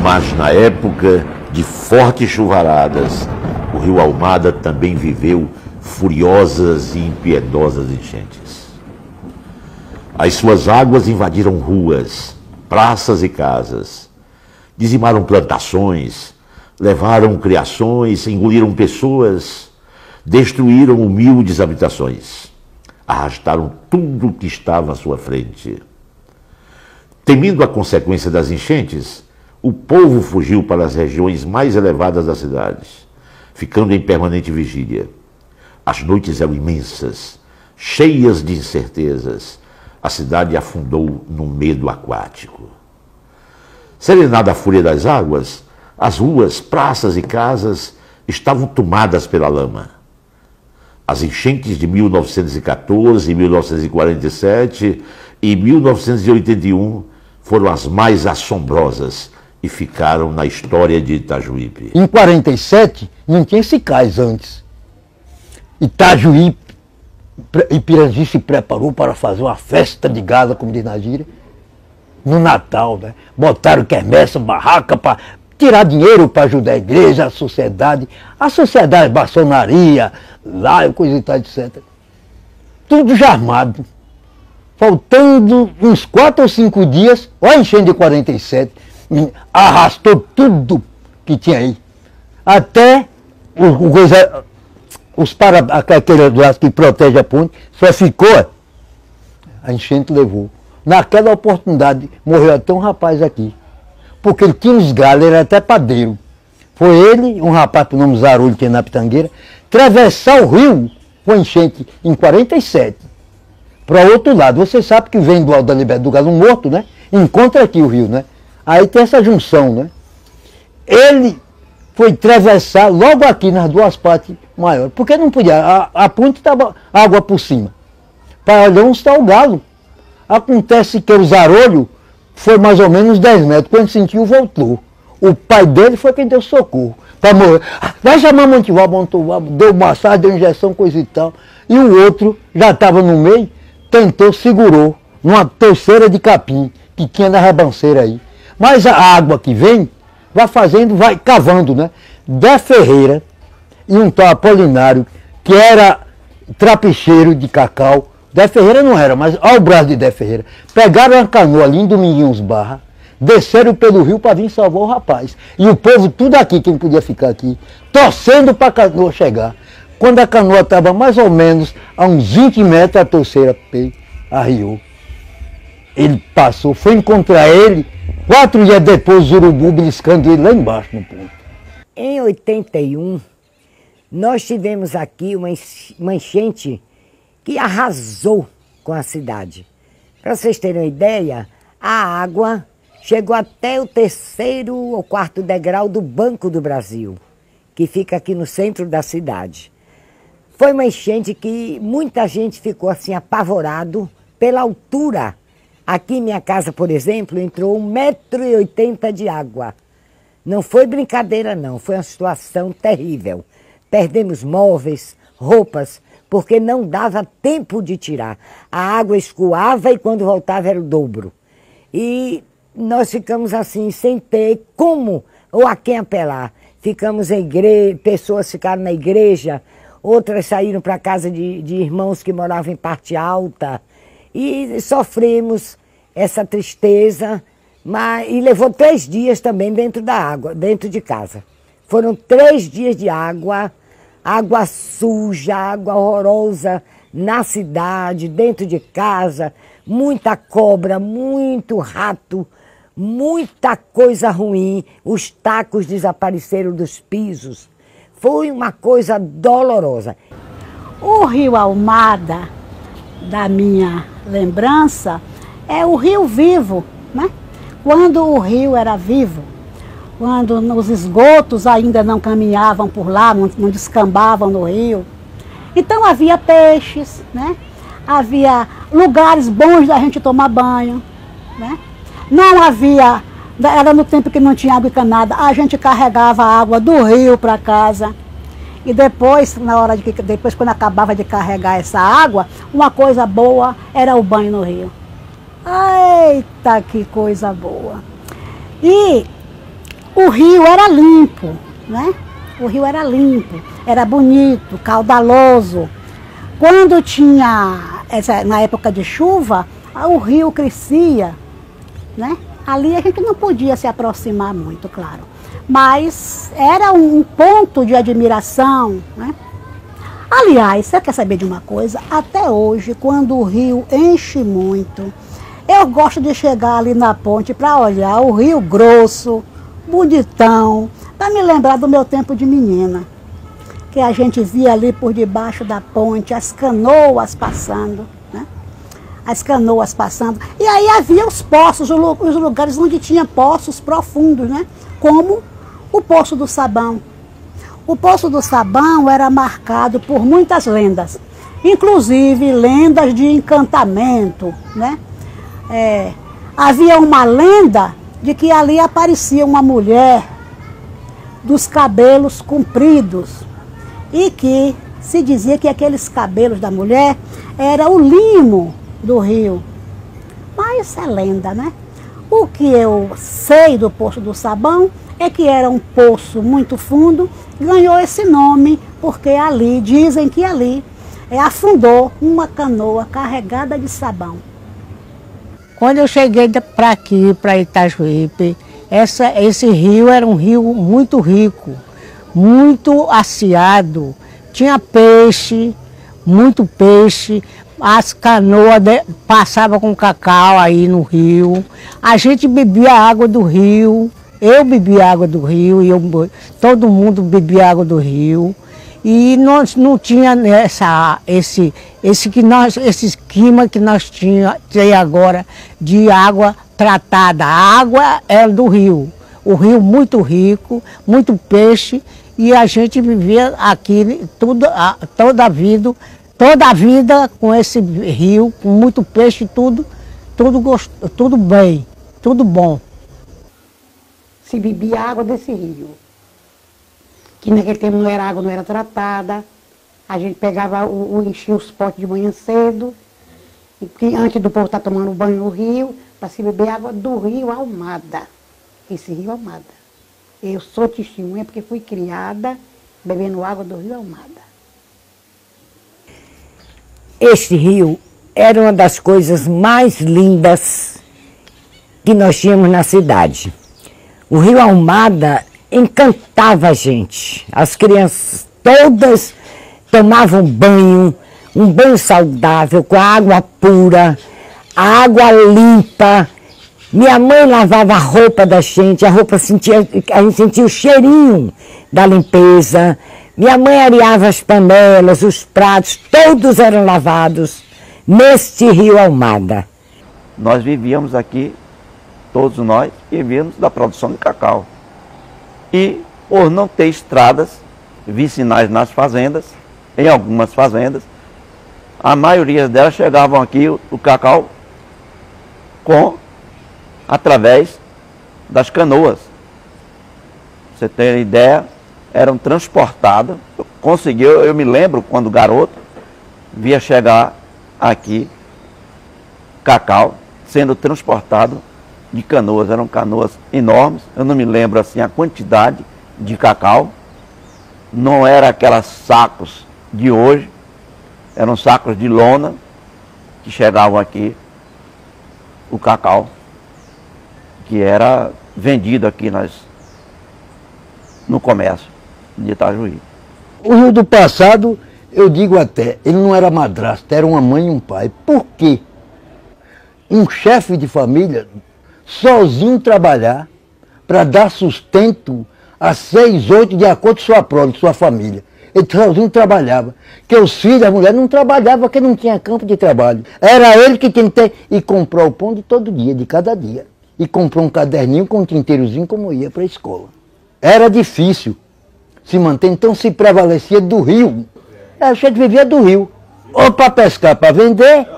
Mas na época de fortes chuvaradas, o rio Almada também viveu furiosas e impiedosas enchentes. As suas águas invadiram ruas, praças e casas, dizimaram plantações, levaram criações, engoliram pessoas, destruíram humildes habitações, arrastaram tudo que estava à sua frente. Temendo a consequência das enchentes, o povo fugiu para as regiões mais elevadas das cidades, ficando em permanente vigília. As noites eram imensas, cheias de incertezas. A cidade afundou no medo aquático. Serenada a fúria das águas, as ruas, praças e casas estavam tomadas pela lama. As enchentes de 1914, 1947 e 1981 foram as mais assombrosas e ficaram na história de Itajuípe. Em 47 não tinha esse cais antes. Itajuípe, Ipirangi se preparou para fazer uma festa de gala, como diz na gíria, no Natal, né? Botaram quermesse, barraca para tirar dinheiro para ajudar a igreja, a sociedade, maçonaria, lá, coisa e tal, etc. Tudo já armado. Faltando uns 4 ou 5 dias, olha a enchente de 47, arrastou tudo que tinha aí. Até aquele braço que protege a ponte, só ficou, a enchente levou. Naquela oportunidade, morreu até um rapaz aqui, porque ele tinha uns galhos, era até padeiro. Foi ele, um rapaz por nome Zarulho, que é na Pitangueira, atravessar o rio com a enchente em 47, para o outro lado. Você sabe que vem do Alto da Liberdade do Galo Morto, né? Encontra aqui o rio, né? Aí tem essa junção, né? Ele foi atravessar logo aqui nas duas partes maiores, porque não podia, a ponte estava água por cima. Para olhar onde está o galo. Acontece que o Zarolho foi mais ou menos 10 metros, quando sentiu, voltou. O pai dele foi quem deu socorro, para morrer. Vai chamar Montival, deu massagem, deu injeção, coisa e tal. E o outro já estava no meio, tentou, segurou, numa terceira de capim, que tinha na rebanceira aí. Mas a água que vem, vai fazendo, vai cavando, né? Dé Ferreira e um tal Apolinário, que era trapicheiro de cacau. Dé Ferreira não era, mas olha o braço de Dé Ferreira. Pegaram uma canoa ali em Dominguinhos Barra, desceram pelo rio para vir salvar o rapaz. E o povo tudo aqui, quem podia ficar aqui, torcendo para a canoa chegar. Quando a canoa estava mais ou menos a uns 20 metros, a terceira arriou. Ele passou, foi encontrar ele, 4 dias depois, os urubu beliscando ele lá embaixo no ponto. Em 81, nós tivemos aqui uma enchente que arrasou com a cidade. Para vocês terem uma ideia, a água chegou até o 3º ou 4º degrau do Banco do Brasil, que fica aqui no centro da cidade. Foi uma enchente que muita gente ficou assim apavorado pela altura. Aqui em minha casa, por exemplo, entrou 1,80 m de água. Não foi brincadeira não, foi uma situação terrível. Perdemos móveis, roupas, porque não dava tempo de tirar. A água escoava e quando voltava era o dobro. E nós ficamos assim, sem ter como ou a quem apelar. Ficamos em igreja, pessoas ficaram na igreja, outras saíram para casa de irmãos que moravam em parte alta. E sofremos essa tristeza, e levou 3 dias também dentro da água, dentro de casa. Foram 3 dias de água, água suja, água horrorosa na cidade, dentro de casa, muita cobra, muito rato, muita coisa ruim, os tacos desapareceram dos pisos. Foi uma coisa dolorosa. O rio Almada, da minha lembrança, é o rio vivo, né? Quando o rio era vivo, quando os esgotos ainda não caminhavam por lá, não descambavam no rio. Então havia peixes, né? Havia lugares bons da gente tomar banho, né? Não havia, era no tempo que não tinha água encanada, a gente carregava a água do rio para casa. E depois, depois quando acabava de carregar essa água, uma coisa boa era o banho no rio. Eita, que coisa boa! E o rio era limpo, né? O rio era limpo, era bonito, caudaloso. Quando tinha, na época de chuva, o rio crescia, né? Ali a gente não podia se aproximar muito, claro. Mas era um ponto de admiração, né? Aliás, você quer saber de uma coisa? Até hoje, quando o rio enche muito, eu gosto de chegar ali na ponte para olhar o Rio Grosso, bonitão, para me lembrar do meu tempo de menina. Que a gente via ali por debaixo da ponte, as canoas passando, né? As canoas passando. E aí havia os poços, os lugares onde tinha poços profundos, né? Como o Poço do Sabão. O Poço do Sabão era marcado por muitas lendas, inclusive lendas de encantamento, né? Havia uma lenda de que ali aparecia uma mulher dos cabelos compridos e que se dizia que aqueles cabelos da mulher era o limo do rio. Mas isso é lenda, né? O que eu sei do Poço do Sabão é que era um poço muito fundo, ganhou esse nome porque ali, dizem que ali afundou uma canoa carregada de sabão. Quando eu cheguei para aqui, para Itajuípe, esse rio era um rio muito rico, muito asseado, tinha peixe, muito peixe, as canoas passavam com cacau aí no rio, a gente bebia água do rio, eu bebia água do rio, todo mundo bebia água do rio. E nós não tinha esse clima que nós tem agora de água tratada. A água era do rio. O rio muito rico, muito peixe, e a gente vivia aqui toda a vida com esse rio, com muito peixe, tudo bem, tudo bom. Se bebia água desse rio. Que naquele tempo água não era tratada, a gente pegava, enchia os potes de manhã cedo, e antes do povo estar tomando banho no rio, para se beber água do rio Almada, esse rio Almada. Eu sou testemunha porque fui criada bebendo água do rio Almada. Este rio era uma das coisas mais lindas que nós tínhamos na cidade. O rio Almada encantava a gente. As crianças todas tomavam banho, um banho saudável, com a água pura, a água limpa. Minha mãe lavava a roupa da gente, a gente sentia o cheirinho da limpeza. Minha mãe areava as panelas, os pratos, todos eram lavados neste rio Almada. Nós vivíamos aqui, todos nós, vivíamos da produção de cacau. E, por não ter estradas vicinais nas fazendas, em algumas fazendas, a maioria delas chegavam aqui o cacau através das canoas. Pra você ter ideia, eram transportadas. Eu me lembro quando garoto, via chegar aqui cacau sendo transportado de canoas, eram canoas enormes, eu não me lembro assim a quantidade de cacau, não era aquelas sacos de hoje, eram sacos de lona que chegavam aqui, o cacau, que era vendido aqui no comércio de Itajuí. O rio do passado, eu digo até, ele não era madrasta, era uma mãe e um pai. Por quê? Um chefe de família sozinho trabalhar para dar sustento a 6, 8, de acordo com sua prole, sua família. Ele sozinho trabalhava. Que os filhos, a mulher não trabalhava porque não tinha campo de trabalho. Era ele que tinha que ter. E comprou o pão de todo dia, de cada dia. E comprou um caderninho com um tinteirozinho como ia para a escola. Era difícil se manter, então se prevalecia do rio. A gente vivia do rio. Ou para pescar, para vender,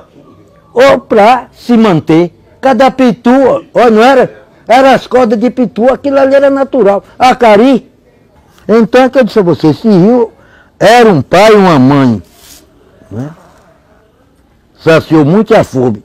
ou para se manter. Cada pitu, ó, não era? Era as cordas de pitu, aquilo ali era natural. Acari. Então é que eu disse a você, esse rio era um pai e uma mãe, né? Saciou muito a fome.